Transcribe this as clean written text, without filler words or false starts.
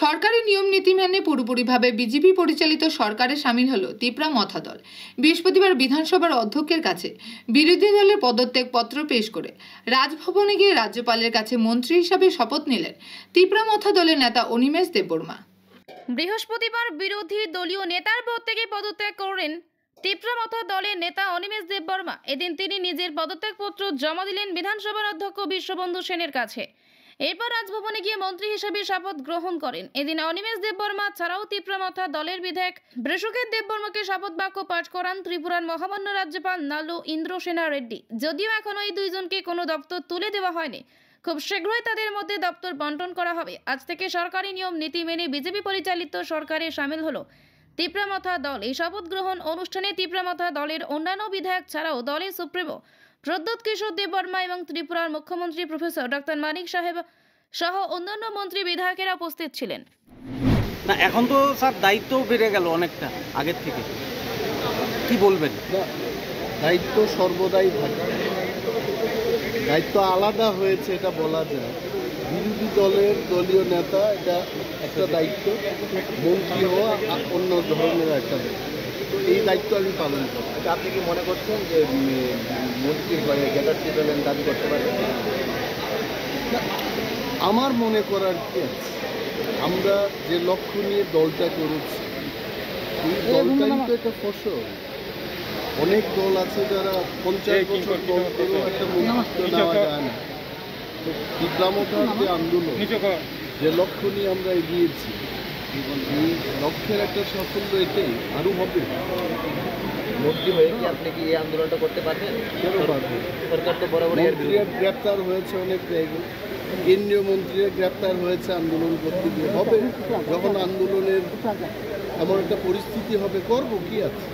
সরকারি নিয়ম নীতি মেনে পুরোপুরিভাবে বিজেপি পরিচালিত সরকারে সামিল হলো তিপ্রা মথা দল। বৃহস্পতিবার বিধানসভার অধ্যক্ষের কাছে বিরোধী দলের পদত্যাগ পত্র পেশ করে রাজভবনে গিয়ে রাজ্যপালের কাছে মন্ত্রী হিসাবে শপথ নিলেন তিপ্রা মথা দলের নেতা অনিমেষ দেববর্মা। বৃহস্পতিবার বিরোধী দলীয় নেতার পদ থেকে পদত্যাগ করেন তিপ্রা মথা দলের নেতা অনিমেষ দেববর্মা। এদিন তিনি নিজের পদত্যাগপত্র জমা দিলেন বিধানসভার অধ্যক্ষ বিশ্ববন্ধু সেনের কাছে। এরপর রাজভবনে গিয়ে মন্ত্রী হিসেবে শপথ গ্রহণ করেন। এদিন অনিমেষ দেববর্মা ছাড়াও তিপ্রা মথা দলের বিধায়ক বৃষকের দেববর্মাকে শপথ বাক্য পাঠ করান ত্রিপুরার মহামান্য রাজ্যপাল নালু ইন্দ্রসেনা রেড্ডি। যদিও এখনো এই দুইজনকে কোনো দপ্তর তুলে দেওয়া হয়নি, খুব শীঘ্রই তাদের মধ্যে দপ্তর বন্টন করা হবে। আজ থেকে সরকারি নিয়ম নীতি মেনে বিজেপি পরিচালিত সরকারে সামিল হলো তিপ্রা মথা দল। এই শপথ গ্রহণ অনুষ্ঠানে তিপ্রা মথা দলের অন্যান্য বিধায়ক ছাড়াও দলের সুপ্রিমো প্রদ্যোৎ কিশোর দেববর্মা এবং ত্রিপুরার মুখ্যমন্ত্রী প্রফেসর ডক্টর মানিক সাহেব সহ অন্যান্য মন্ত্রী বিধায়কেরা উপস্থিত ছিলেন। না, এখন তো স্যার দায়িত্ব বেড়ে গেল অনেকটা আগের থেকে, কি বলবেন? দায়িত্ব সর্বদাই থাকে, দায়িত্ব আলাদা হয়েছে এটা বলা যায়। বিরোধী দলের দলীয় নেতা এটা একটা দায়িত্ব, মন্ত্রী হওয়া অন্য ধরনের একটা দায়িত্ব। এই দায়িত্ব আমি পালন করি। আপনি কি মনে করছেন যে মন্ত্রী হয়ে গ্যাদারটি পেলেন দাবি করতে পারবেন? আমার মনে করার কি আছে, আমরা যে লক্ষ্য নিয়ে দলটা করেছি এই দলটাই তো একটা ফসল। অনেক দল আছে যারা 50 বছর দল করেও একটা মুক্ত নেওয়া যায় না। তো তিপ্রা মথার যে আন্দোলন, যে লক্ষ্য নিয়ে আমরা এগিয়েছি, এই লক্ষ্যের একটা সাফল্য এটাই, আরও হবে। মন্ত্রী হয়ে কি আপনি কি এই আন্দোলনটা করতে পারবেন? কেন পারবে? সরকার তো বরাবরই মন্ত্রীরা গ্রেপ্তার হয়েছে অনেক জায়গায়, কেন্দ্রীয় মন্ত্রীরা গ্রেপ্তার হয়েছে আন্দোলন করতে গিয়ে। হবে, যখন আন্দোলনের এমন একটা পরিস্থিতি হবে, করবো, কি আছে।